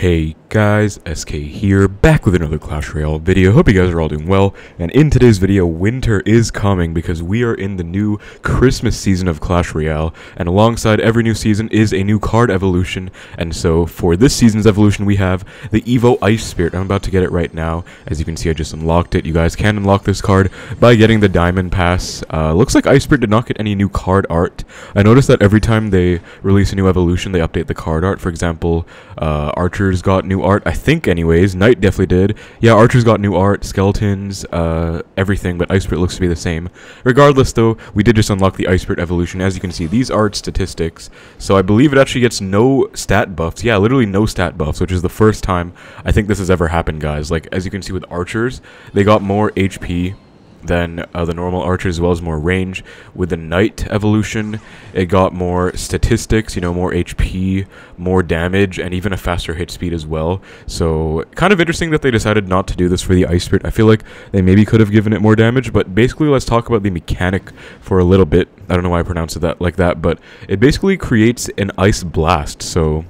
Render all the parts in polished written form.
Hey guys, SK here, back with another Clash Royale video. Hope you guys are all doing well, and in today's video, winter is coming because we are in the new Christmas season of Clash Royale, and alongside every new season is a new card evolution, and so for this season's evolution we have the Evo Ice Spirit. I'm about to get it right now. As you can see, I just unlocked it. You guys can unlock this card by getting the Diamond Pass. Looks like Ice Spirit did not get any new card art. I noticed that every time they release a new evolution, they update the card art. For example, Archers got new art, I think anyways. Knight definitely did. Yeah, Archers got new art, Skeletons, everything, but Ice Spirit looks to be the same. Regardless though, we did just unlock the Ice Spirit evolution. As you can see, these are its statistics. So I believe it actually gets no stat buffs. Yeah, literally no stat buffs, which is the first time I think this has ever happened, guys. Like, as you can see with Archers, they got more HP than the normal Archers, as well as more range. With the Knight evolution, it got more statistics, you know, more HP, more damage, and even a faster hit speed as well. So kind of interesting that they decided not to do this for the Ice Spirit. I feel like they maybe could have given it more damage, but basically let's talk about the mechanic for a little bit. I don't know why I pronounced it like that, but it basically creates an Ice Blast. So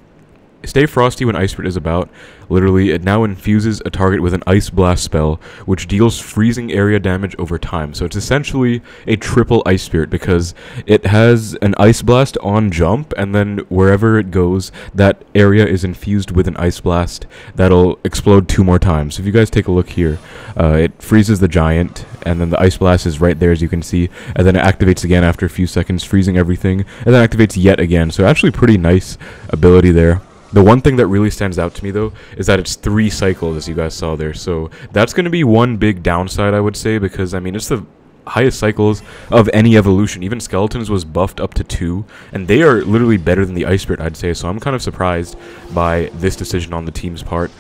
stay frosty when Ice Spirit is about. Literally, it now infuses a target with an Ice Blast spell, which deals freezing area damage over time. So it's essentially a triple Ice Spirit because it has an Ice Blast on jump, and then wherever it goes, that area is infused with an Ice Blast that'll explode 2 more times. So if you guys take a look here, it freezes the giant, and then the Ice Blast is right there, as you can see, and then it activates again after a few seconds, freezing everything, and then activates yet again. So actually pretty nice ability there. The one thing that really stands out to me, though, is that it's 3 cycles, as you guys saw there. So that's going to be one big downside, I would say, because, I mean, it's the highest cycles of any evolution. Even Skeletons was buffed up to 2, and they are literally better than the Ice Spirit, I'd say. So I'm kind of surprised by this decision on the team's part.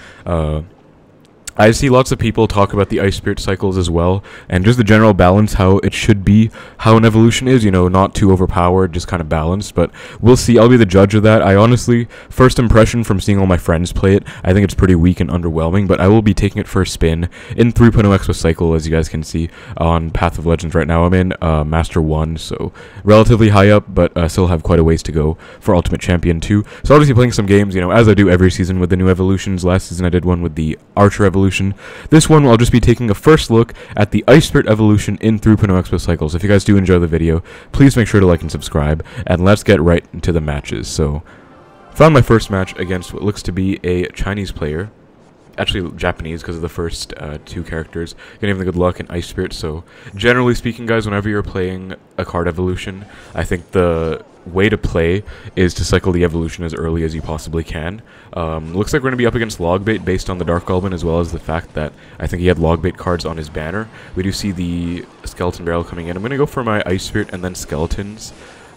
I see lots of people talk about the Ice Spirit cycles as well, and just the general balance, how it should be, how an evolution is, you know, not too overpowered, just kind of balanced, but we'll see. I'll be the judge of that. I honestly, first impression from seeing all my friends play it, I think it's pretty weak and underwhelming, but I will be taking it for a spin in 3.0 Xbow Cycle, as you guys can see, on Path of Legends right now. I'm in Master 1, so relatively high up, but still have quite a ways to go for Ultimate Champion 2. So I'll just be playing some games, you know, as I do every season with the new evolutions. Last season I did one with the Archer evolution. This one, I'll just be taking a first look at the Ice Spirit evolution in 3.0 Xbow Cycles. If you guys do enjoy the video, please make sure to like and subscribe, and let's get right into the matches. So, found my first match against what looks to be a Chinese player. Actually Japanese, because of the first 2 characters. Gonna give them good luck in Ice Spirit. So, generally speaking, guys, whenever you're playing a card evolution, I think the way to play is to cycle the evolution as early as you possibly can. Looks like we're going to be up against Logbait based on the Dark Goblin, as well as the fact that I think he had Logbait cards on his banner. We do see the Skeleton Barrel coming in. I'm going to go for my Ice Spirit and then Skeletons.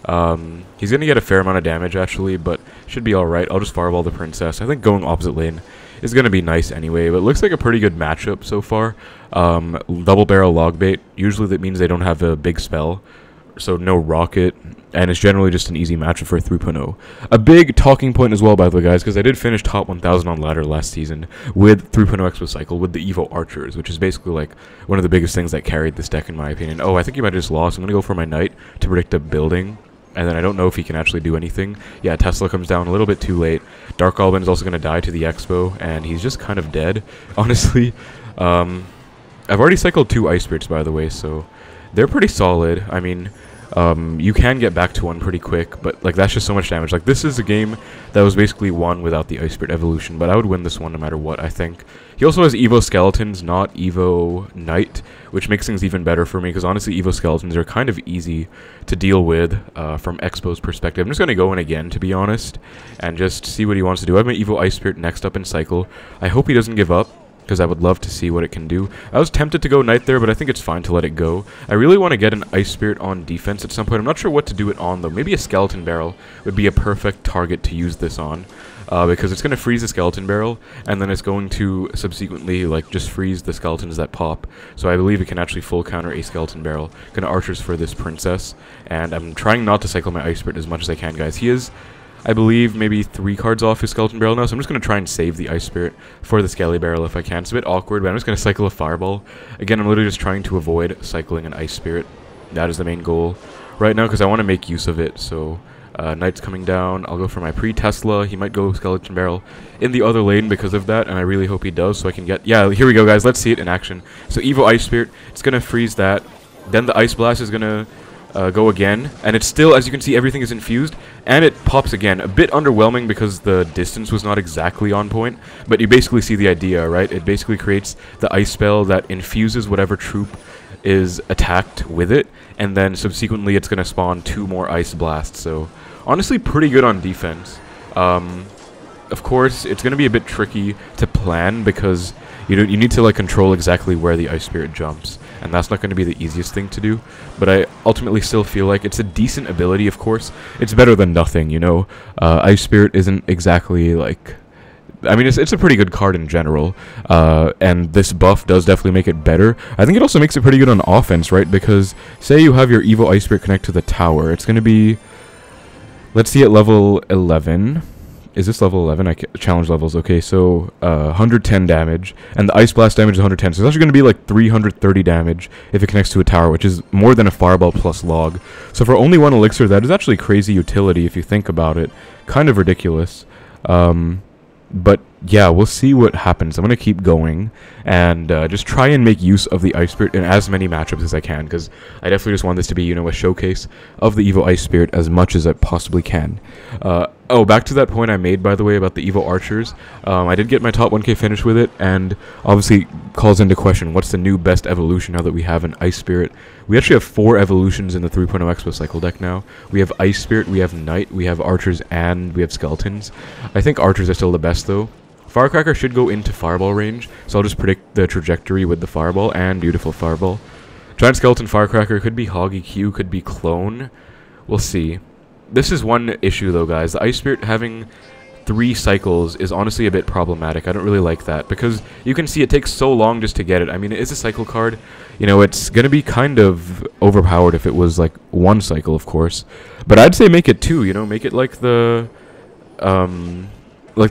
He's going to get a fair amount of damage, actually, but should be alright. I'll just Fireball the Princess. I think going opposite lane is going to be nice anyway, but it looks like a pretty good matchup so far. Double Barrel Logbait, usually that means they don't have a big spell, so no rocket, and it's generally just an easy matchup for 3.0. A big talking point as well, by the way, guys, because I did finish top 1000 on ladder last season with 3.0 Xbow Cycle with the Evo Archers, which is basically like one of the biggest things that carried this deck in my opinion. Oh, I think he might have just lost. I'm going to go for my Knight to predict a building, and then I don't know if he can actually do anything. Yeah, Tesla comes down a little bit too late. Dark Goblin is also going to die to the Expo, and he's just kind of dead, honestly. I've already cycled 2 Ice Spirits, by the way, so they're pretty solid. I mean, you can get back to 1 pretty quick, but like that's just so much damage. Like, this is a game that was basically won without the Ice Spirit evolution, but I would win this one no matter what, I think. He also has Evo Skeletons, not Evo Knight, which makes things even better for me, because honestly Evo Skeletons are kind of easy to deal with from Xbow's perspective. I'm just going to go in again, to be honest, and just see what he wants to do. I have my Evo Ice Spirit next up in Cycle. I hope he doesn't give up, because I would love to see what it can do. I was tempted to go Knight there, but I think it's fine to let it go. I really want to get an Ice Spirit on defense at some point. I'm not sure what to do it on, though. Maybe a Skeleton Barrel would be a perfect target to use this on, because it's going to freeze the Skeleton Barrel, and then it's going to subsequently, like, just freeze the skeletons that pop. So I believe it can actually full counter a Skeleton Barrel. Gonna Archers for this Princess, and I'm trying not to cycle my Ice Spirit as much as I can, guys. He is, I believe, maybe 3 cards off his Skeleton Barrel now, so I'm just going to try and save the Ice Spirit for the Skelly Barrel if I can. It's a bit awkward, but I'm just going to cycle a Fireball. Again, I'm literally just trying to avoid cycling an Ice Spirit. That is the main goal right now, because I want to make use of it, so Knight's coming down. I'll go for my pre-Tesla. He might go Skeleton Barrel in the other lane because of that, and I really hope he does so I can get... Yeah, here we go, guys. Let's see it in action. So Evo Ice Spirit, it's going to freeze that. Then the Ice Blast is going to go again, and it's still, as you can see, everything is infused, and it pops again. A bit underwhelming because the distance was not exactly on point, but you basically see the idea, right? It basically creates the Ice Spell that infuses whatever troop is attacked with it, and then subsequently it's going to spawn 2 more Ice Blasts. So honestly pretty good on defense. Of course it's going to be a bit tricky to plan because you need to like control exactly where the Ice Spirit jumps, and that's not going to be the easiest thing to do, but I ultimately still feel like it's a decent ability. Of course it's better than nothing, you know. Ice Spirit isn't exactly like... I mean, it's a pretty good card in general, and this buff does definitely make it better. I think it also makes it pretty good on offense, right? Because say you have your Evo Ice Spirit connect to the tower, it's going to be, let's see, at level 11. Is this level 11? Challenge levels. Okay, so 110 damage, and the Ice Blast damage is 110, so it's actually going to be like 330 damage if it connects to a tower, which is more than a Fireball plus log. So for only 1 elixir, that is actually crazy utility if you think about it. Kind of ridiculous. But yeah, we'll see what happens. I'm going to keep going and just try and make use of the Ice Spirit in as many matchups as I can, because I definitely just want this to be, you know, a showcase of the Evo Ice Spirit as much as I possibly can. Oh, back to that point I made, by the way, about the Evo Archers. I did get my top 1k finish with it, and obviously calls into question what's the new best evolution now that we have an Ice Spirit. We actually have 4 evolutions in the 3.0 Xbow Cycle deck now. We have Ice Spirit, we have Knight, we have Archers, and we have Skeletons. I think Archers are still the best, though. Firecracker should go into Fireball range, so I'll just predict the trajectory with the Fireball, and beautiful Fireball. Giant Skeleton Firecracker could be Hoggy Q, could be Clone. We'll see. This is one issue, though, guys. The Ice Spirit having 3 cycles is honestly a bit problematic. I don't really like that, because you can see it takes so long just to get it. I mean, it is a cycle card. You know, it's going to be kind of overpowered if it was, like, 1 cycle, of course. But I'd say make it 2, you know? Make it like the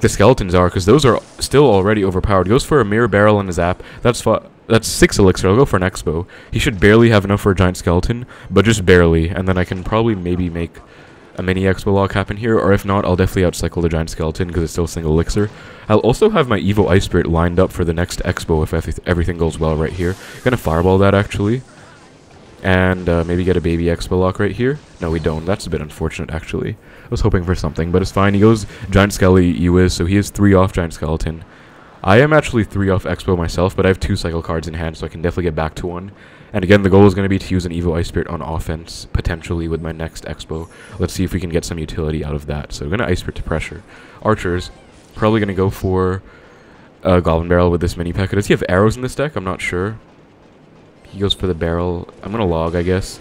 Skeletons are, because those are still already overpowered. Goes for a Mirror Barrel and a Zap. That's 6 elixir. I'll go for an Xbow. He should barely have enough for a Giant Skeleton, but just barely. And then I can probably maybe make a mini Xbow lock happen here, or if not, I'll definitely outcycle the Giant Skeleton because it's still single elixir. I'll also have my Evo Ice Spirit lined up for the next Xbow if everything goes well right here. Gonna Fireball that, actually. And maybe get a baby Xbow lock right here. No, we don't. That's a bit unfortunate, actually. I was hoping for something, but it's fine. He goes Giant Skelly, Uiz, so he is 3 off Giant Skeleton. I am actually 3 off Xbow myself, but I have 2 cycle cards in hand, so I can definitely get back to 1. And again, the goal is going to be to use an Evo Ice Spirit on offense, potentially with my next Xbow. Let's see if we can get some utility out of that. So we're going to Ice Spirit to pressure. Archers, probably going to go for a Goblin Barrel with this mini pack. Does he have arrows in this deck? I'm not sure. He goes for the barrel. I'm going to log, I guess.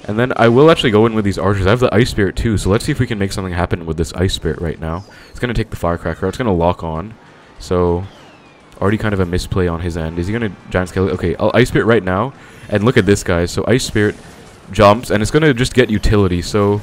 And then I will actually go in with these Archers. I have the Ice Spirit too, so let's see if we can make something happen with this Ice Spirit right now. It's going to take the Firecracker. It's going to lock on. So already kind of a misplay on his end. Is he going to Giant Skeleton? Okay, I'll Ice Spirit right now. And look at this, guys. So Ice Spirit jumps, and it's going to just get utility. So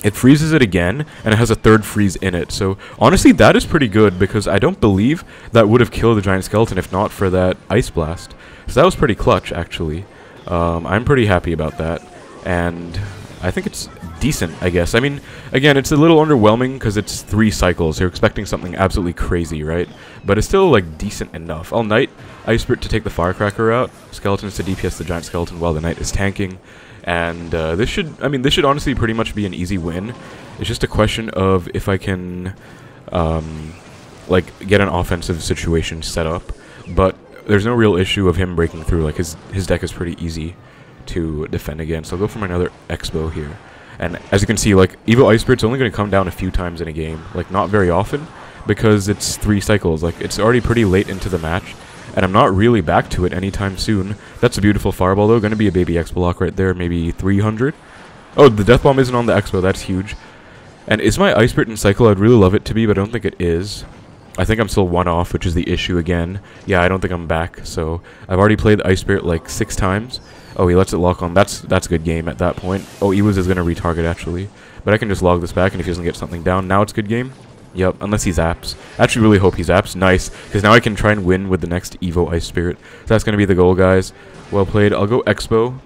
it freezes it again, and it has a 3rd freeze in it. So honestly, that is pretty good, because I don't believe that would have killed the Giant Skeleton if not for that Ice Blast. So that was pretty clutch, actually. I'm pretty happy about that. And I think it's decent, I guess. I mean, again, it's a little underwhelming because it's 3 cycles. You're expecting something absolutely crazy, right? But it's still, like, decent enough. I'll Knight Ice Spirit to take the Firecracker out. Skeletons to DPS the Giant Skeleton while the Knight is tanking. And this should honestly pretty much be an easy win. It's just a question of if I can, like, get an offensive situation set up. But there's no real issue of him breaking through. Like, his deck is pretty easy to defend against. I'll go for my another Xbow here. And as you can see, like, Evo Ice Spirit's only going to come down a few times in a game. Like, not very often, because it's 3 cycles. Like, it's already pretty late into the match, and I'm not really back to it anytime soon. That's a beautiful Fireball, though. Going to be a baby Xbow lock right there, maybe 300. Oh, the Death Bomb isn't on the Xbow. That's huge. And is my Ice Spirit in cycle? I'd really love it to be, but I don't think it is. I think I'm still 1 off, which is the issue again. Yeah, I don't think I'm back. So I've already played the Ice Spirit like 6 times. Oh, he lets it lock on. That's a good game at that point. Oh, Ewoz is going to retarget, actually. But I can just log this back, and if he doesn't get something down, now it's good game. Yep, unless he zaps. I actually really hope he zaps. Nice, because now I can try and win with the next Evo Ice Spirit. So that's going to be the goal, guys. Well played. I'll go Xbow.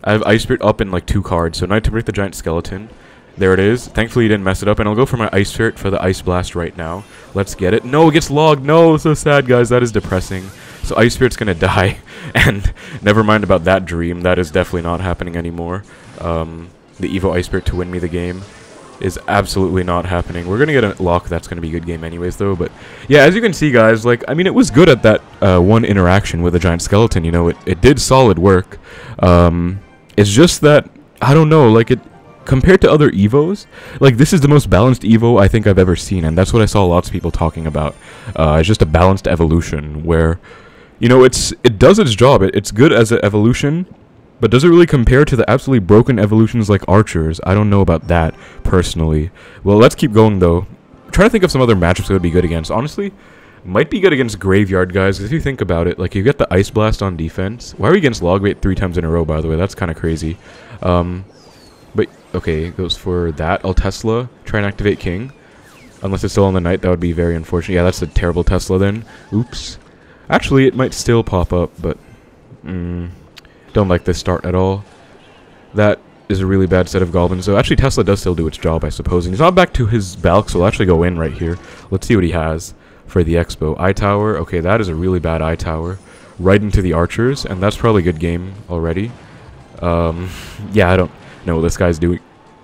I have Ice Spirit up in like 2 cards, so Knight to break the Giant Skeleton. There it is. Thankfully, he didn't mess it up. And I'll go for my Ice Spirit for the Ice Blast right now. Let's get it. No, it gets logged. No, so sad, guys. That is depressing. So Ice Spirit's going to die. And never mind about that dream. That is definitely not happening anymore. The Evo Ice Spirit to win me the game is absolutely not happening. We're going to get a lock. That's going to be a good game anyways, though. But yeah, as you can see, guys, like, I mean, it was good at that one interaction with a giant skeleton. You know, it did solid work. It's just that, I don't know, like, compared to other Evos, like, this is the most balanced Evo I think I've ever seen, and that's what I saw lots of people talking about. It's just a balanced evolution where, you know, it does its job. It's good as an evolution, but does it really compare to the absolutely broken evolutions like Archers? I don't know about that, personally. Well, let's keep going, though. I'm trying to think of some other matchups that would be good against. Honestly, might be good against Graveyard, guys, if you think about it. Like, you get the Ice Blast on defense. Why are we against Logbait 3 times in a row, by the way? That's kind of crazy. But, okay, goes for that. I'll Tesla, try and activate King. Unless it's still on the Knight, that would be very unfortunate. Yeah, that's a terrible Tesla then. Oops. Actually, it might still pop up, but don't like this start at all. That is a really bad set of Goblins. So actually, Tesla does still do its job, I suppose. And he's not back to his Balk, so I'll actually go in right here. Let's see what he has for the Xbow. Eye Tower. Okay, that is a really bad Eye Tower. Right into the Archers, and that's probably a good game already. Yeah, I don't know what this guy's doing.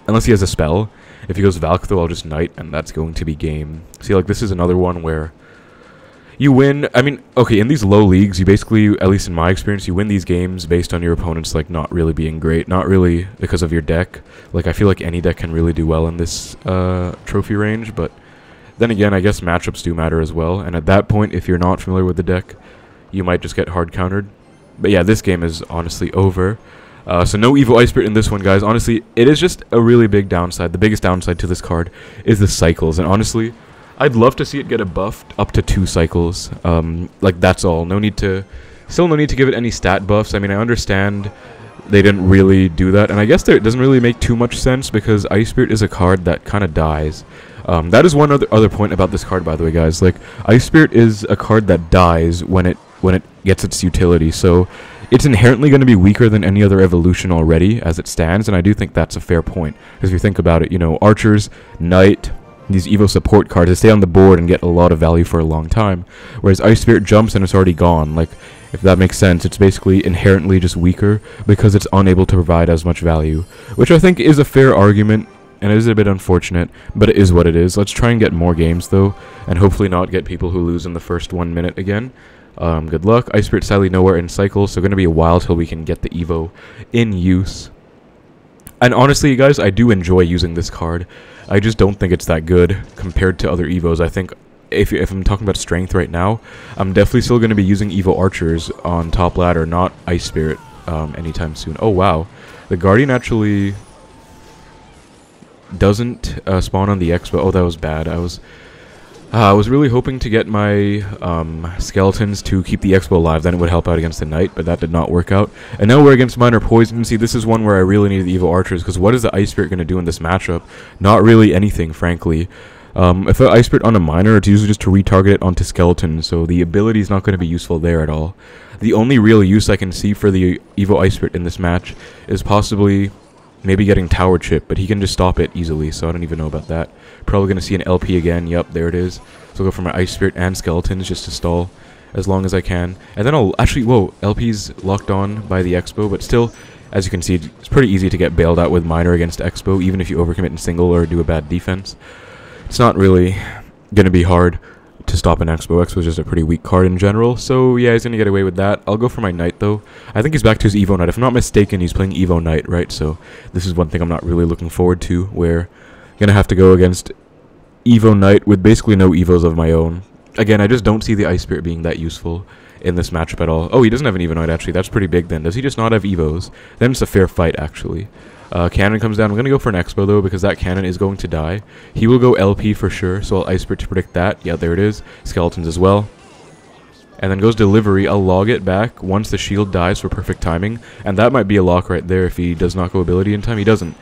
Unless he has a spell. If he goes Valk, though, I'll just Knight, and that's going to be game. See, like, this is another one where you win. I mean, okay, in these low leagues, you basically, at least in my experience, you win these games based on your opponents, like, not really being great. Not really because of your deck. Like, I feel like any deck can really do well in this trophy range, but then again, I guess matchups do matter as well. And at that point, if you're not familiar with the deck, you might just get hard countered. But yeah, this game is honestly over. So no Evo Ice Spirit in this one, guys. Honestly, it is just a really big downside. The biggest downside to this card is the cycles. And honestly, I'd love to see it get a buffed up to 2 cycles. Like, that's all. Still no need to give it any stat buffs. I mean, I understand they didn't really do that. And I guess it doesn't really make too much sense because Ice Spirit is a card that kind of dies. That is one other point about this card, by the way, guys. Like, Ice Spirit is a card that dies when it gets its utility. So it's inherently going to be weaker than any other evolution already as it stands, and I do think that's a fair point. Because if you think about it, you know, Archers, Knight, these Evo support cards, they stay on the board and get a lot of value for a long time. Whereas Ice Spirit jumps and it's already gone. Like, if that makes sense, it's basically inherently just weaker because it's unable to provide as much value. Which I think is a fair argument, and it is a bit unfortunate, but it is what it is. Let's try and get more games, though, and hopefully not get people who lose in the first 1 minute again. Good luck. Ice Spirit sadly nowhere in cycle, so going to be a while till we can get the Evo in use. And honestly, guys, I do enjoy using this card. I just don't think it's that good compared to other Evos. I think if I'm talking about strength right now, I'm definitely still going to be using Evo Archers on top ladder, not Ice Spirit anytime soon. Oh, wow. The Guardian actually doesn't spawn on the Xbow. Oh, that was bad. I was really hoping to get my skeletons to keep the Xbow alive, then it would help out against the Knight, but that did not work out. And now we're against Minor Poison. See, this is one where I really need the Evo Archers, because what is the Ice Spirit going to do in this matchup? Not really anything, frankly. If an Ice Spirit on a Minor, it's usually just to retarget it onto Skeletons, so the ability is not going to be useful there at all. The only real use I can see for the Evo Ice Spirit in this match is possibly maybe getting Tower Chip, but he can just stop it easily, so I don't even know about that. Probably going to see an LP again. Yep, there it is. So I'll go for my Ice Spirit and Skeletons just to stall as long as I can. And then I'll actually, whoa, LP's locked on by the Xbow, but still, as you can see, it's pretty easy to get bailed out with Minor against Xbow, even if you overcommit in single or do a bad defense. It's not really going to be hard to stop an Xbow. Xbow is just a pretty weak card in general, so yeah, he's going to get away with that. I'll go for my Knight, though. I think he's back to his Evo Knight. If I'm not mistaken, he's playing Evo Knight, right? So this is one thing I'm not really looking forward to, where I'm going to have to go against Evo Knight with basically no Evos of my own. Again, I just don't see the Ice Spirit being that useful in this matchup at all. Oh, he doesn't have an Evo Knight, actually. That's pretty big, then. Does he just not have Evos? Then it's a fair fight, actually. Cannon comes down. I'm going to go for an Xbow, though, because that Cannon is going to die. He will go LP for sure, so I'll Ice Spirit to predict that. Yeah, there it is. Skeletons as well. And then goes Delivery. I'll log it back once the shield dies for perfect timing. And that might be a lock right there if he does not go ability in time. He doesn't.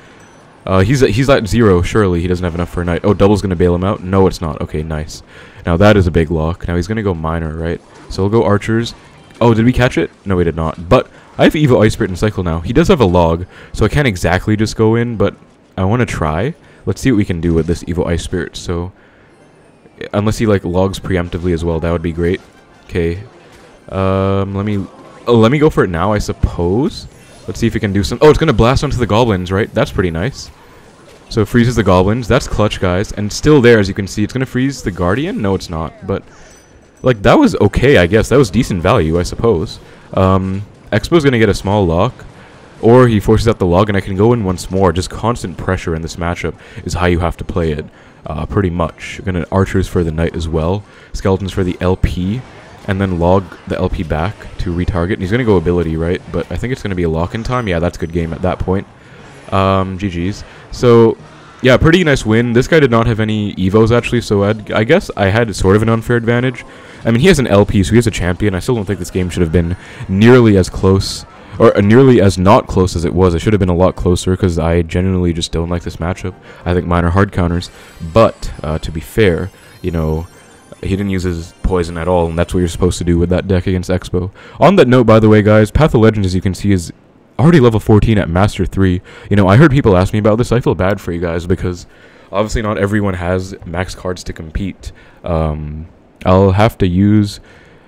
He's at 0, surely. He doesn't have enough for a Knight. Oh, Double's going to bail him out? No, it's not. Okay, nice. Now, that is a big lock. Now, he's going to go Minor, right? So, we'll go Archers. Oh, did we catch it? No, we did not. But I have Evo Ice Spirit in cycle now. He does have a log, so I can't exactly just go in, but I want to try. Let's see what we can do with this Evo Ice Spirit. So, unless he like logs preemptively as well, that would be great. Okay. Let me go for it now, I suppose. Let's see if we can do some. Oh, it's gonna blast onto the goblins, right? That's pretty nice. So it freezes the goblins. That's clutch, guys. And still there, as you can see, it's gonna freeze the guardian. No, it's not. But like that was okay, I guess. That was decent value, I suppose. Xbow's gonna get a small lock. Or he forces out the log, and I can go in once more. Just constant pressure in this matchup is how you have to play it, pretty much. You're gonna archers for the knight as well, skeletons for the LP, and then log the LP back to retarget. And he's gonna go ability, right? But I think it's gonna be a lock-in time. Yeah, that's a good game at that point. GG's. So, yeah, pretty nice win. This guy did not have any Evos, actually, so I guess I had sort of an unfair advantage. I mean, he has an LP, so he has a champion. I still don't think this game should have been nearly as close. Or nearly as not close as it was. It should have been a lot closer because I genuinely just don't like this matchup. I think mine are hard counters. But, to be fair, you know, he didn't use his poison at all, and that's what you're supposed to do with that deck against Xbow. On that note, by the way, guys, Path of Legends, as you can see, is already level 14 at Master 3. You know, I heard people ask me about this. I feel bad for you guys because obviously not everyone has max cards to compete. I'll have to use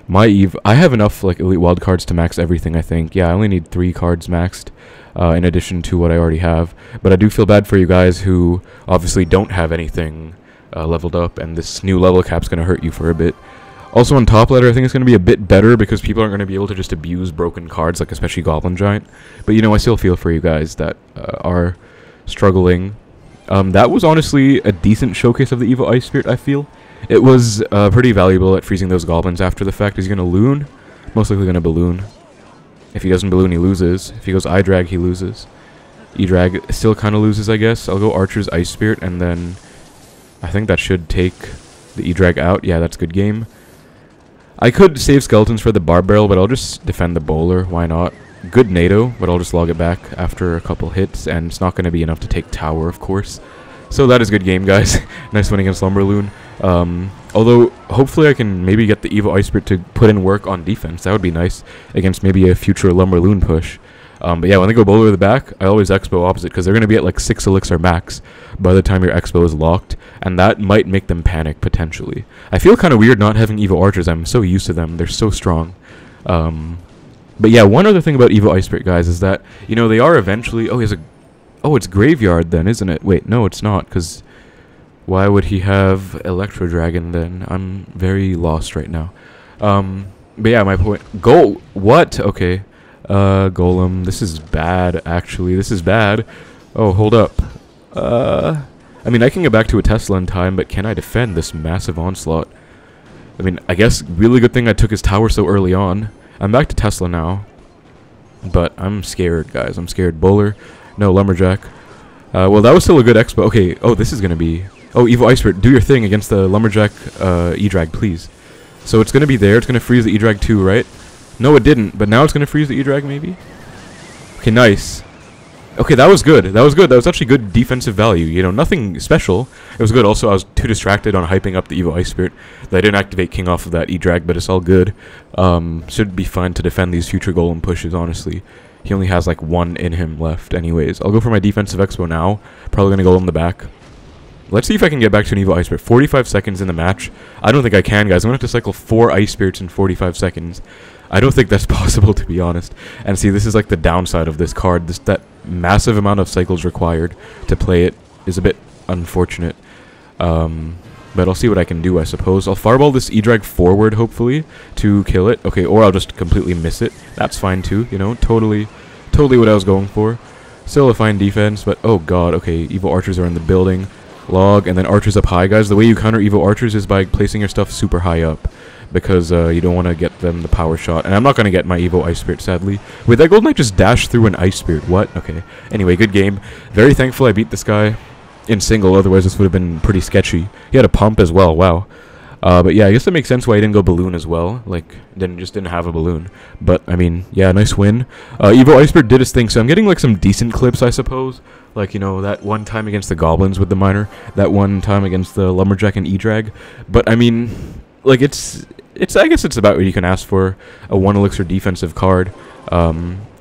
my Eve. I have enough like elite wild cards to max everything, I think. Yeah, I only need 3 cards maxed in addition to what I already have. But I do feel bad for you guys who obviously don't have anything leveled up, and this new level cap's going to hurt you for a bit. Also on top ladder, I think it's going to be a bit better because people aren't going to be able to just abuse broken cards, like especially Goblin Giant. But you know, I still feel for you guys that are struggling. That was honestly a decent showcase of the Evo Ice Spirit, I feel. It was pretty valuable at freezing those goblins after the fact. Is he going to loon? Most likely going to balloon. If he doesn't balloon, he loses. If he goes I-drag, he loses. E-drag still kind of loses, I guess. I'll go Archer's Ice Spirit, and then I think that should take the E-drag out. Yeah, that's a good game. I could save skeletons for the Barb Barrel, but I'll just defend the bowler. Why not? Good NATO, but I'll just log it back after a couple hits, and it's not going to be enough to take tower, of course. So that is a good game, guys. Nice win against Lumberloon. Although, hopefully I can maybe get the Evo Ice Spirit to put in work on defense. That would be nice against maybe a future Lumberloon push. But yeah, when they go bowler to the back, I always Xbow opposite, because they're going to be at like 6 elixir max by the time your Xbow is locked, and that might make them panic, potentially. I feel kind of weird not having Evo Archers. I'm so used to them. They're so strong. But yeah, one other thing about Evo Ice Spirit, guys, is that, you know, they are eventually... Oh, he has a... Oh, it's Graveyard then, isn't it? Wait, no, it's not, because... Why would he have Electro Dragon then? I'm very lost right now. But yeah, my point... What? Okay. Golem. This is bad, actually. This is bad. Oh, hold up. I mean, I can get back to a Tesla in time, but can I defend this massive onslaught? I mean, I guess really good thing I took his tower so early on. I'm back to Tesla now. But I'm scared, guys. I'm scared. Bowler. No, Lumberjack. Well, that was still a good expo. Okay, oh, this is going to be... Oh, Evo Ice Spirit, do your thing against the Lumberjack E-Drag, please. So it's going to be there. It's going to freeze the E-Drag too, right? No, it didn't, but now it's going to freeze the E-Drag, maybe? Okay, nice. Okay, that was good. That was good. That was actually good defensive value. You know, nothing special. It was good. Also, I was too distracted on hyping up the Evo Ice Spirit that I didn't activate King off of that E-Drag, but it's all good. Should be fine to defend these future Golem pushes, honestly. He only has, like, 1 in him left anyways. I'll go for my defensive Expo now. Probably going to go in the back. Let's see if I can get back to an Evo Ice Spirit. 45 seconds in the match. I don't think I can, guys. I'm going to have to cycle 4 Ice Spirits in 45 seconds. I don't think that's possible, to be honest. And see, this is like the downside of this card. That massive amount of cycles required to play it is a bit unfortunate. But I'll see what I can do, I suppose. I'll fireball this E-Drag forward, hopefully, to kill it. Okay, or I'll just completely miss it. That's fine, too, you know. Totally what I was going for. Still a fine defense, but oh god, okay. Evo Archers are in the building. Log, and then Archers up high, guys. The way you counter Evo Archers is by placing your stuff super high up. Because you don't want to get them the power shot. And I'm not going to get my Evo Ice Spirit, sadly. Wait, that Golden Knight just dashed through an Ice Spirit. What? Okay. Anyway, good game. Very thankful I beat this guy in single. Otherwise, this would have been pretty sketchy. He had a pump as well. Wow. But yeah, I guess that makes sense why he didn't go balloon as well. Like, just didn't have a balloon. But, I mean, yeah, nice win. Evo Ice Spirit did his thing. So I'm getting, like, some decent clips, I suppose. Like, you know, that one time against the Goblins with the Miner. That one time against the Lumberjack and E-Drag. But, I mean, like, I guess it's about what you can ask for, a 1 elixir defensive card.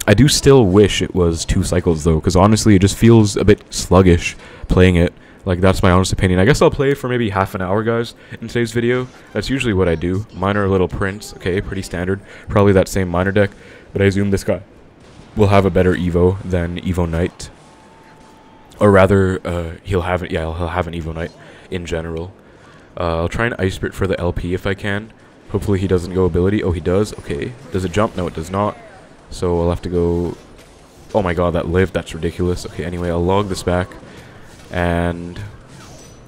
I do still wish it was 2 cycles though, because honestly it just feels a bit sluggish playing it. Like, that's my honest opinion. I guess I'll play for maybe half an hour, guys, in today's video. That's usually what I do. Minor Little Prince, okay, pretty standard. Probably that same minor deck, but I assume this guy will have a better Evo than Evo Knight. Or rather, he'll have an Evo Knight in general. I'll try an Ice Spirit for the LP if I can. Hopefully he doesn't go ability. Oh, he does? Okay. Does it jump? No, it does not. So I'll have to go... Oh my god, that lived. That's ridiculous. Okay, anyway, I'll log this back. And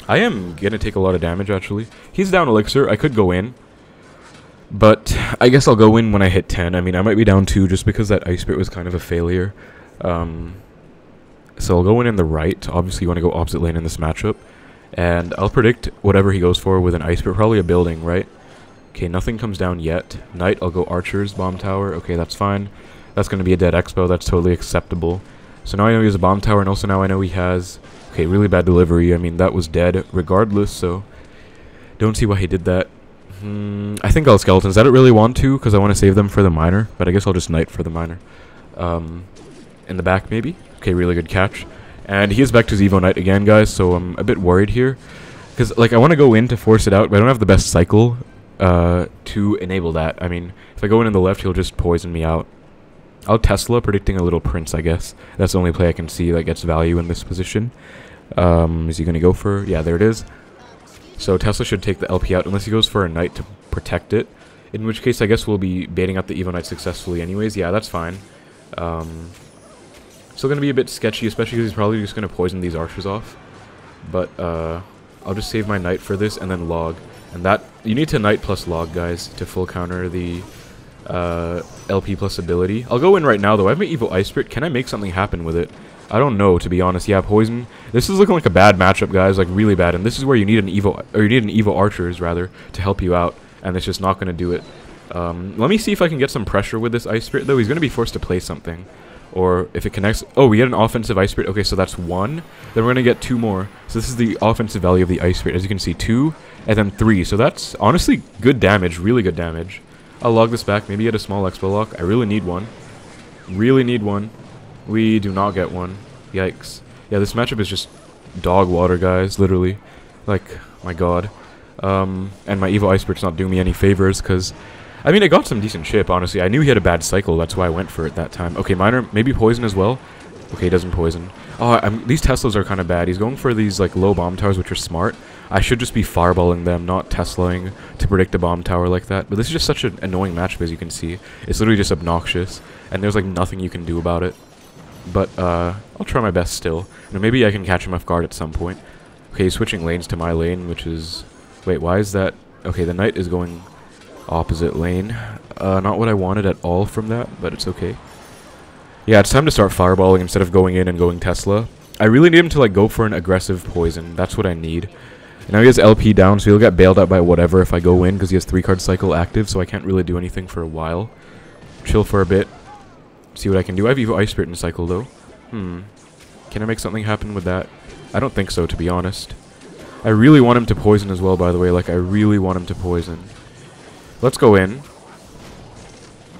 I am going to take a lot of damage, actually. He's down Elixir. I could go in. But I guess I'll go in when I hit 10. I mean, I might be down 2 just because that Ice Spirit was kind of a failure. So I'll go in the right. Obviously, you want to go opposite lane in this matchup. And I'll predict whatever he goes for with an Ice Spirit. Probably a building, right? Okay, nothing comes down yet. Knight, I'll go Archers, Bomb Tower. Okay, that's fine. That's going to be a dead Xbow. That's totally acceptable. So now I know he has a Bomb Tower, and also now I know he has... Okay, really bad delivery. I mean, that was dead regardless, so... Don't see why he did that. I think I'll Skeletons. I don't really want to, because I want to save them for the Minor, but I guess I'll just Knight for the Minor. In the back, maybe? Okay, really good catch. And he is back to his Evo Knight again, guys, so I'm a bit worried here. Because, like, I want to go in to force it out, but I don't have the best cycle to enable that. I mean, if I go in the left, he'll just poison me out. I'll Tesla, predicting a Little Prince, I guess. That's the only play I can see that gets value in this position. Is he going to go for... Yeah, there it is. So Tesla should take the LP out, unless he goes for a Knight to protect it. In which case, I guess we'll be baiting out the Evo Knight successfully anyways. Yeah, that's fine. Still going to be a bit sketchy, especially because he's probably just going to poison these Archers off. But I'll just save my Knight for this and then log. And that... You need to Knight plus log, guys, to full counter the... LP plus ability. I'll go in right now though. I have my Evo Ice Spirit. Can I make something happen with it? I don't know, to be honest. Yeah, poison. This is looking like a bad matchup, guys, like really bad. And this is where you need an Evo, or you need an Evo Archers rather, to help you out. And it's just not going to do it. Let me see if I can get some pressure with this Ice Spirit though. He's going to be forced to play something. Or if it connects... Oh, we get an offensive Ice Spirit. Okay, so that's 1. Then we're going to get 2 more. So this is the offensive value of the Ice Spirit. As you can see, 2 and then 3. So that's honestly good damage, really good damage. I'll log this back. Maybe get a small Expo lock. I really need one. Really need one. We do not get one. Yikes. Yeah, this matchup is just dog water, guys. Literally. Like, my god. And my Evo Ice Spirit's not doing me any favors, because... I mean, I got some decent chip, honestly. I knew he had a bad cycle. That's why I went for it that time. Okay, Minor. Maybe poison as well. Okay, he doesn't poison. Oh, these Teslas are kind of bad. He's going for these, like, low bomb towers, which are smart. I should just be fireballing them, not Teslaing to predict a bomb tower like that. But this is just such an annoying matchup, as you can see. It's literally just obnoxious, and there's, like, nothing you can do about it. But, I'll try my best still. And maybe I can catch him off guard at some point. Okay, he's switching lanes to my lane, which is... Wait, why is that... Okay, the Knight is going opposite lane. Not what I wanted at all from that, but it's okay. Yeah, it's time to start fireballing instead of going in and going Tesla. I really need him to, like, go for an aggressive poison. That's what I need. And now he has LP down, so he'll get bailed out by whatever if I go in, because he has 3-card cycle active, so I can't really do anything for a while. Chill for a bit. See what I can do. I have Evo Ice Spirit in cycle, though. Can I make something happen with that? I don't think so, to be honest. I really want him to poison as well, by the way. Like, I really want him to poison. Let's go in.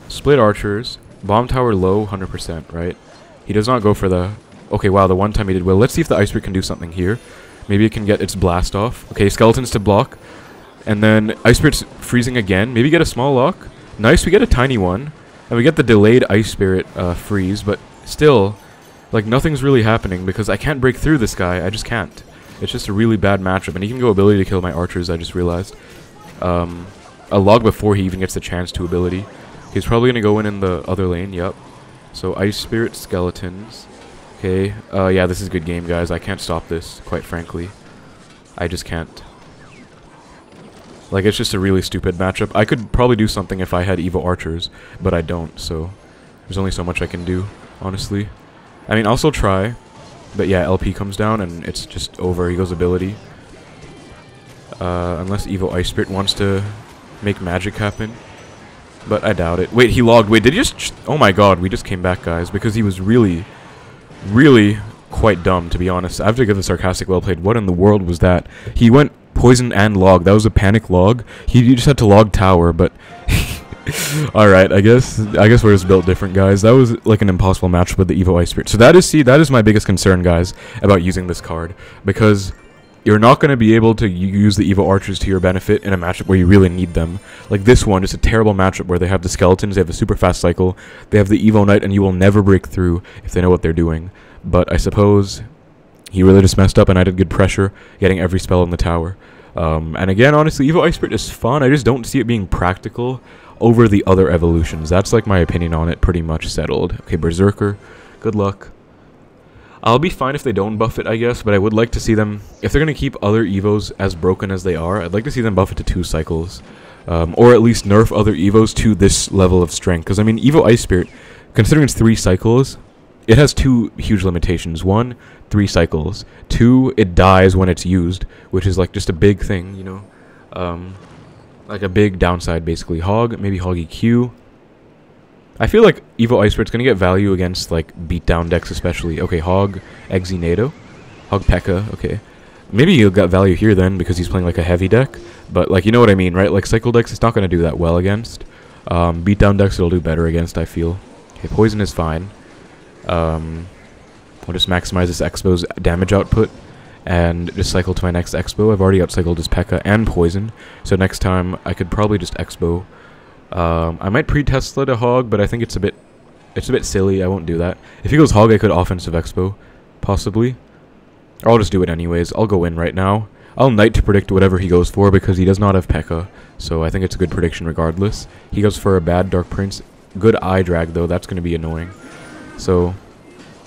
Split Archers. Bomb Tower low, 100%, right? He does not go for the... Okay, wow, the one time he did well. Let's see if the Ice Spirit can do something here. Maybe it can get its blast off. Okay, Skeletons to block. And then Ice Spirit's freezing again. Maybe get a small lock. Nice, we get a tiny one. And we get the delayed Ice Spirit freeze. But still, like, nothing's really happening because I can't break through this guy. I just can't. It's just a really bad matchup. And he can go ability to kill my Archers, I just realized. A log before he even gets the chance to ability. He's probably going to go in the other lane, yep. So Ice Spirit, Skeletons. Okay, yeah, this is a good game, guys. I can't stop this, quite frankly. I just can't. Like, it's just a really stupid matchup. I could probably do something if I had Evo Archers, but I don't, so... There's only so much I can do, honestly. I mean, I'll still try. But yeah, LP comes down, and it's just over. He goes ability. Unless Evo Ice Spirit wants to make magic happen. But I doubt it. Wait, he logged. Wait, did he just... Oh my god, we just came back, guys. Because he was really quite dumb, to be honest. I have to give the sarcastic well played. What in the world was that? He went poison and log. That was a panic log. He just had to log tower, but Alright, I guess we're just built different, guys. That was like an impossible matchup with the Evo Ice Spirit. So that is my biggest concern, guys, about using this card. Because you're not going to be able to use the Evo Archers to your benefit in a matchup where you really need them. Like this one, it's a terrible matchup where they have the Skeletons, they have the super fast cycle, they have the Evo Knight, and you will never break through if they know what they're doing. But I suppose he really just messed up, and I did good pressure, getting every spell in the tower. And again, honestly, Evo Ice Spirit is fun. I just don't see it being practical over the other evolutions. That's like my opinion on it, pretty much settled. Okay, Berserker, good luck. I'll be fine if they don't buff it, I guess, but I would like to see them, if they're going to keep other Evos as broken as they are, I'd like to see them buff it to 2 cycles. Or at least nerf other Evos to this level of strength. Because, I mean, Evo Ice Spirit, considering it's 3 cycles, it has 2 huge limitations. 1, 3 cycles. 2, it dies when it's used, which is like just a big thing, you know. Like a big downside, basically. Hog, maybe Hog EQ. I feel like Evo Ice Spirit's going to get value against, like, beatdown decks especially. Okay, Hog, Exinado. Hog P.E.K.K.A, okay. Maybe he'll get value here then, because he's playing, like, a heavy deck. But, like, you know what I mean, right? Like, cycle decks, it's not going to do that well against. Beatdown decks, it'll do better against, I feel. Okay, Poison is fine. I'll just maximize this Xbow's damage output. And just cycle to my next Xbow. I've already outcycled his P.E.K.K.A and Poison. So next time, I could probably just Xbow. I might pre-Tesla to Hog, but I think it's a bit silly. I won't do that. If he goes Hog, I could offensive Xbow, possibly. Or I'll just do it anyways. I'll go in right now. I'll Knight to predict whatever he goes for, because he does not have P.E.K.K.A, so I think it's a good prediction regardless. He goes for a bad Dark Prince. Good Eye Drag, though. That's going to be annoying. So,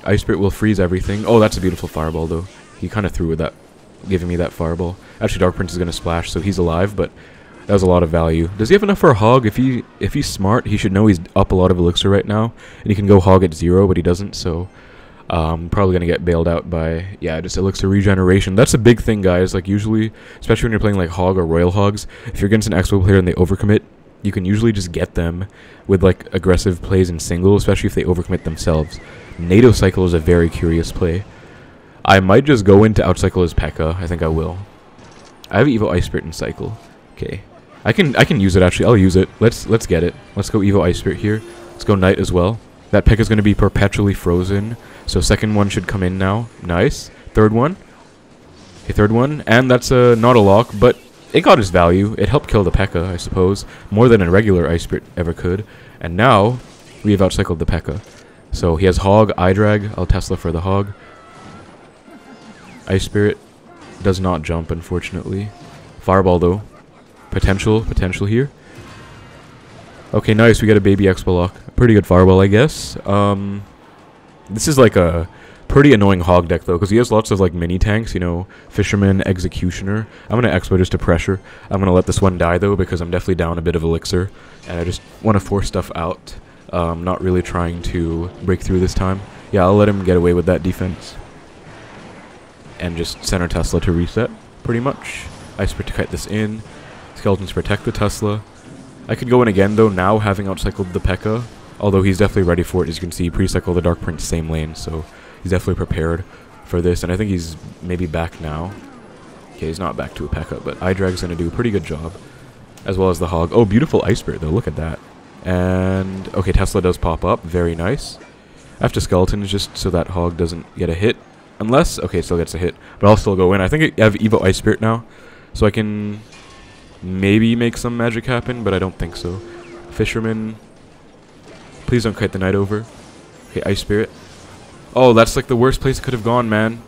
Ice Spirit will freeze everything. Oh, that's a beautiful Fireball, though. He kind of threw with that, giving me that Fireball. Actually, Dark Prince is going to splash, so he's alive, but that was a lot of value. Does he have enough for a Hog? If he's smart, he should know he's up a lot of Elixir right now, and he can go Hog at 0, but he doesn't, so probably going to get bailed out by, yeah, just Elixir regeneration. That's a big thing, guys. Like, usually, especially when you're playing, like, Hog or Royal Hogs, if you're against an Xbow player and they overcommit, you can usually just get them with, like, aggressive plays in single, especially if they overcommit themselves. NATO Cycle is a very curious play. I might just go in to outcycle his P.E.K.K.A. I think I will. I have Evo Ice Spirit in Cycle. Okay. I can use it, actually. I'll use it. Let's get it. Let's go Evo Ice Spirit here. Let's go Knight as well. That P.E.K.K.A is going to be perpetually frozen. So second one should come in now. Nice. Third one. Okay, third one. And that's not a lock, but it got his value. It helped kill the P.E.K.K.A, I suppose. More than a regular Ice Spirit ever could. And now, we have outcycled the P.E.K.K.A. So he has Hog, Eye Drag. I'll Tesla for the Hog. Ice Spirit does not jump, unfortunately. Fireball, though. Potential here. Okay, nice. We got a baby Xbow lock. Pretty good Fireball, I guess. This is like a pretty annoying Hog deck, though, because he has lots of like mini tanks, you know, Fisherman, Executioner. I'm going to Xbow just to pressure. I'm going to let this one die, though, because I'm definitely down a bit of Elixir, and I just want to force stuff out. Not really trying to break through this time. Yeah, I'll let him get away with that defense. And just center Tesla to reset, pretty much. Ice Spirit to kite this in. Skeletons protect the Tesla. I could go in again, though, now having outcycled the P.E.K.K.A. Although he's definitely ready for it. As you can see, pre-cycle the Dark Prince, same lane. So he's definitely prepared for this. And I think he's maybe back now. Okay, he's not back to a P.E.K.K.A, but Eye Drag's going to do a pretty good job. As well as the Hog. Oh, beautiful Ice Spirit, though. Look at that. And, okay, Tesla does pop up. Very nice. I have to Skeletons just so that Hog doesn't get a hit. Unless, okay, it still gets a hit. But I'll still go in. I think I have Evo Ice Spirit now. So I can maybe make some magic happen, but I don't think so. Fisherman. Please don't kite the Knight over. Okay, Ice Spirit. Oh, that's like the worst place it could have gone, man.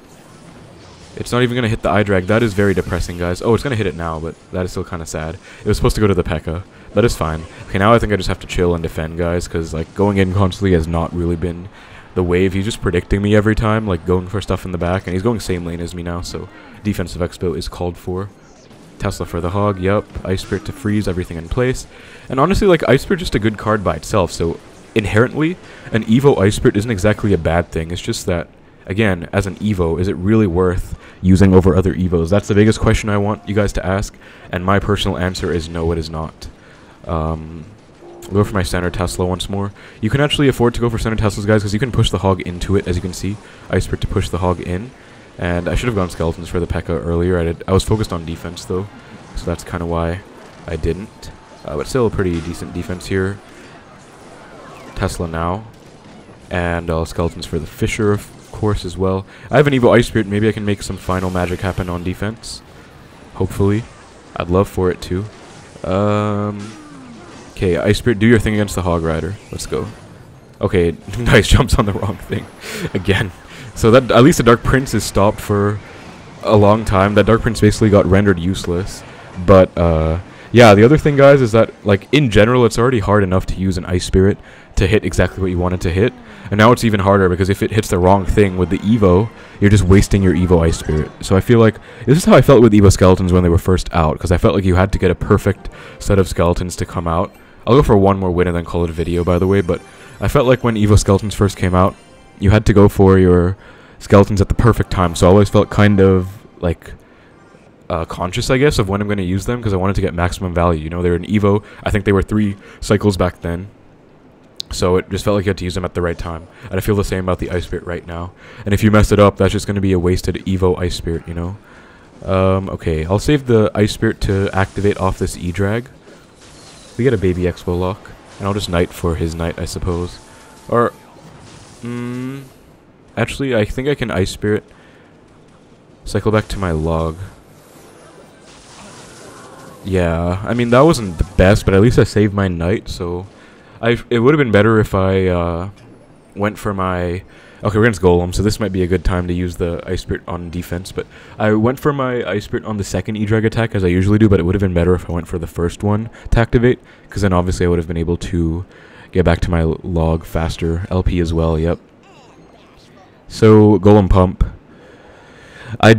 It's not even going to hit the Eye Drag. That is very depressing, guys. Oh, it's going to hit it now, but that is still kind of sad. It was supposed to go to the P.E.K.K.A. That is fine. Okay, now I think I just have to chill and defend, guys, because like going in constantly has not really been the wave. He's just predicting me every time, like going for stuff in the back, and he's going same lane as me now, so defensive Xbow is called for. Tesla for the Hog, yup. Ice Spirit to freeze everything in place. And honestly, like, Ice Spirit just a good card by itself, so inherently, an Evo Ice Spirit isn't exactly a bad thing. It's just that, again, as an Evo, is it really worth using over other Evos? That's the biggest question I want you guys to ask, and my personal answer is no, it is not. I'll go for my center Tesla once more. You can actually afford to go for center Teslas, guys, because you can push the Hog into it, as you can see. Ice Spirit to push the Hog in. And I should have gone Skeletons for the P.E.K.K.A. earlier. I was focused on defense, though, so that's kind of why I didn't. but still a pretty decent defense here. Tesla now. And skeletons for the Fisher, of course, as well. I have an Evo Ice Spirit. Maybe I can make some final magic happen on defense. Hopefully. I'd love for it to. Okay, Ice Spirit, do your thing against the Hog Rider. Let's go. Okay, nice jumps on the wrong thing. Again. So that at least the Dark Prince is stopped for a long time. That Dark Prince basically got rendered useless. But, yeah, the other thing, guys, is that, like, in general, it's already hard enough to use an Ice Spirit to hit exactly what you want it to hit. And now it's even harder because if it hits the wrong thing with the Evo, you're just wasting your Evo Ice Spirit. So I feel like this is how I felt with Evo Skeletons when they were first out, because I felt like you had to get a perfect set of Skeletons to come out. I'll go for one more win and then call it a video, by the way, but I felt like when Evo Skeletons first came out, you had to go for your Skeletons at the perfect time. So I always felt kind of, like, conscious, I guess, of when I'm going to use them, because I wanted to get maximum value. You know, they were an Evo. I think they were 3 cycles back then. So it just felt like you had to use them at the right time. And I feel the same about the Ice Spirit right now. And if you mess it up, that's just going to be a wasted Evo Ice Spirit, you know? Okay, I'll save the Ice Spirit to activate off this E-Drag. We get a baby Xbow lock. And I'll just Knight for his Knight, I suppose. Or, actually, I think I can Ice Spirit. Cycle back to my log. Yeah, I mean, that wasn't the best, but at least I saved my Knight, so... it would have been better if I went for my... Okay, we're against Golem, so this might be a good time to use the Ice Spirit on defense, but I went for my Ice Spirit on the second E-Drag attack, as I usually do, but it would have been better if I went for the first one to activate, because then obviously I would have been able to get back to my log faster. LP as well, yep. So, Golem Pump. I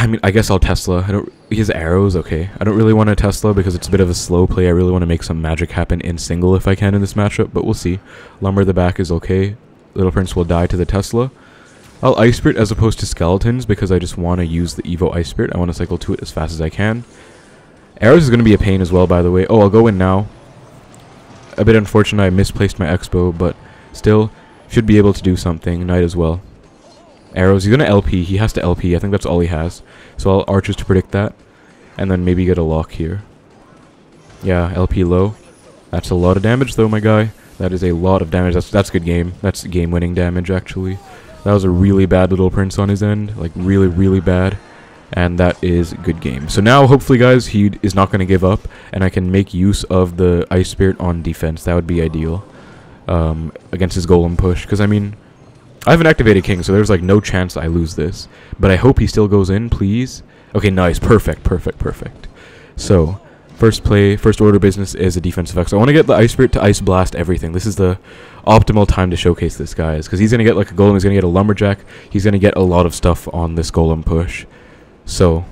mean, I guess I'll Tesla. He has arrows, okay. I don't really want a Tesla because it's a bit of a slow play. I really want to make some magic happen in single if I can in this matchup, but we'll see. Lumber the back is okay. Little Prince will die to the Tesla. I'll Ice Spirit as opposed to Skeletons because I just want to use the Evo Ice Spirit. I want to cycle to it as fast as I can. Arrows is going to be a pain as well, by the way. Oh, I'll go in now. A bit unfortunate I misplaced my Xbow, but still should be able to do something. Knight as well. Arrows, he's gonna LP, he has to LP, I think that's all he has. So I'll Archers to predict that. And then maybe get a lock here. Yeah, LP low. That's a lot of damage though, my guy. That is a lot of damage, that's good game. That's game-winning damage, actually. That was a really bad Little Prince on his end. Like, really, really bad. And that is good game. So now, hopefully, guys, he is not gonna give up. And I can make use of the Ice Spirit on defense. That would be ideal. Against his Golem push. Because, I mean... I have an activated king, so there's like no chance I lose this. But I hope he still goes in, please. Okay, nice. Perfect, perfect, perfect. So, first play, first order business is a defensive X. I want to get the Ice Spirit to Ice Blast everything. This is the optimal time to showcase this, guys. Because he's going to get like a Golem, he's going to get a Lumberjack. He's going to get a lot of stuff on this Golem push. So,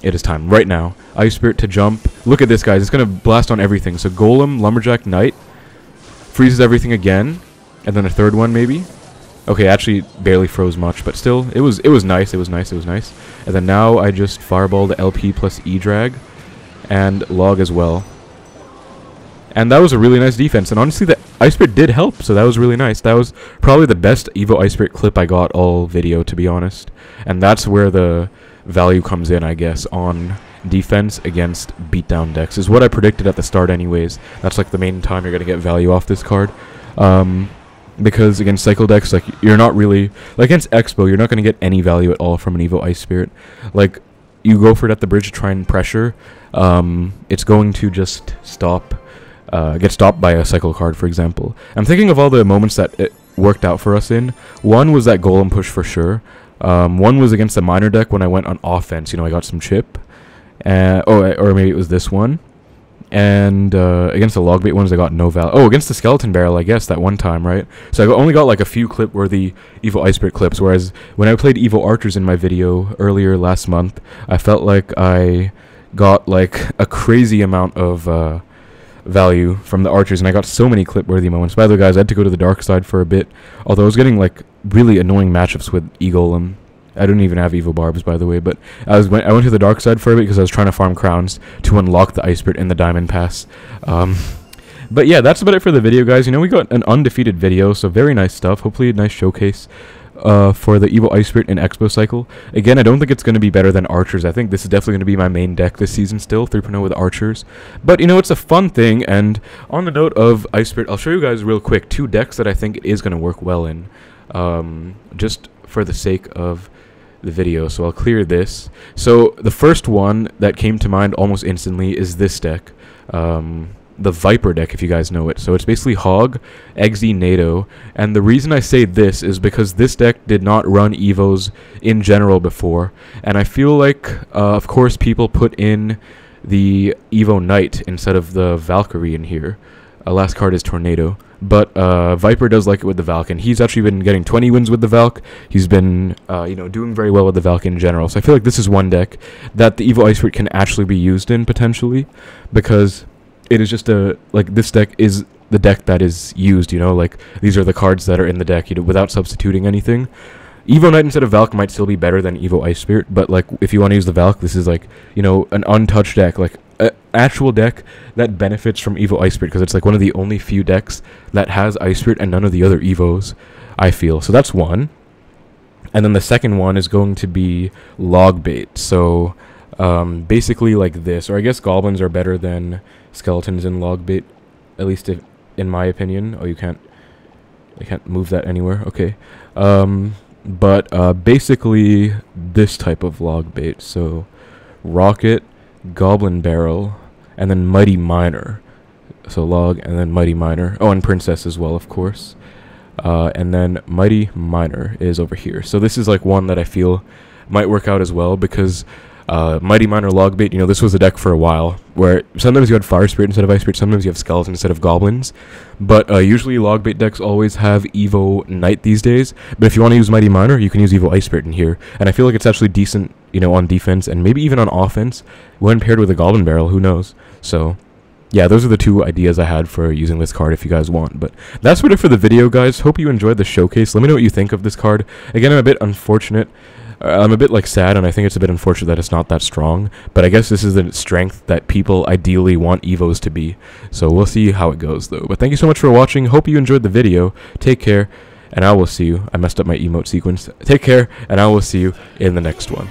it is time. Right now. Ice Spirit to jump. Look at this, guys. It's going to blast on everything. So, Golem, Lumberjack, Knight. Freezes everything again. And then a third one, maybe. Okay, actually barely froze much, but still, it was nice, it was nice. And then now I just fireball the LP plus E-Drag, and log as well. And that was a really nice defense, and honestly, the Ice Spirit did help, so that was really nice. That was probably the best Evo Ice Spirit clip I got all video, to be honest. And that's where the value comes in, I guess, on defense against beatdown decks, is what I predicted at the start anyways. That's like the main time you're going to get value off this card. Because against cycle decks, like, you're not really... Like, against Xbow, you're not going to get any value at all from an Evo Ice Spirit. Like, you go for it at the bridge to try and pressure, it's going to just stop... get stopped by a cycle card, for example. I'm thinking of all the moments that it worked out for us in. One was that Golem push for sure. One was against the Miner deck when I went on offense. You know, I got some chip. Or maybe it was this one. And against the Logbait ones, I got no value. Oh, against the Skeleton Barrel, I guess, that one time, right? So I only got like a few clip-worthy Evo Ice Spirit clips, whereas when I played Evo Archers in my video earlier last month, I felt like I got like a crazy amount of value from the Archers, and I got so many clip-worthy moments. By the way, guys, I had to go to the dark side for a bit, although I was getting like really annoying matchups with E-Golem. I don't even have Evo Barbs, by the way, but I went to the dark side for a bit because I was trying to farm crowns to unlock the Ice Spirit in the Diamond Pass. But yeah, that's about it for the video, guys. You know, we got an undefeated video, so very nice stuff. Hopefully a nice showcase for the Evo Ice Spirit and Xbow Cycle. Again, I don't think it's going to be better than Archers. I think this is definitely going to be my main deck this season still, 3.0 with Archers. But, you know, it's a fun thing, and on the note of Ice Spirit, I'll show you guys real quick 2 decks that I think it is going to work well in, just for the sake of the video. So I'll clear this. So the first one that came to mind almost instantly is this deck. The Viper deck, if you guys know it. So it's basically Hog, Eggsy, NATO, and the reason I say this is because this deck did not run Evos in general before, and I feel like, of course, people put in the Evo Knight instead of the Valkyrie in here. Last card is Tornado, but Viper does like it with the Valk, and he's actually been getting 20 wins with the Valk. He's been, you know, doing very well with the Valk in general, so I feel like this is one deck that the Evo Ice Spirit can actually be used in, potentially, because it is just this deck is the deck that is used, you know, like, these are the cards that are in the deck, you know, without substituting anything. Evo Knight instead of Valk might still be better than Evo Ice Spirit, but, like, if you want to use the Valk, this is, like, you know, an untouched deck, like, an actual deck that benefits from Evo Ice Spirit, because it's, like, one of the only few decks that has Ice Spirit and none of the other Evos, I feel. So that's one. And then the second one is going to be Log Bait. So, basically like this, or I guess goblins are better than skeletons in Log Bait, at least if, in my opinion. Oh, I can't move that anywhere. Okay. But basically this type of Log Bait. So Rocket, Goblin Barrel, and then Mighty Miner. So Log and then Mighty Miner. Oh, and Princess as well, of course. And then Mighty Miner is over here. So this is like one that I feel might work out as well, because Mighty Miner Log Bait, you know, this was a deck for a while, where sometimes you had Fire Spirit instead of Ice Spirit, sometimes you have Skeleton instead of Goblins, but usually Log Bait decks always have Evo Knight these days, but if you want to use Mighty Miner, you can use Evo Ice Spirit in here, and I feel like it's actually decent, you know, on defense, and maybe even on offense, when paired with a Goblin Barrel, who knows. So yeah, those are the 2 ideas I had for using this card if you guys want. But that's what it for the video, guys. Hope you enjoyed the showcase. Let me know what you think of this card. Again, I'm a bit unfortunate. I'm a bit, like, sad, and I think it's a bit unfortunate that it's not that strong. But I guess this is the strength that people ideally want Evos to be. So we'll see how it goes, though. But thank you so much for watching. Hope you enjoyed the video. Take care, and I will see you. I messed up my emote sequence. Take care, and I will see you in the next one.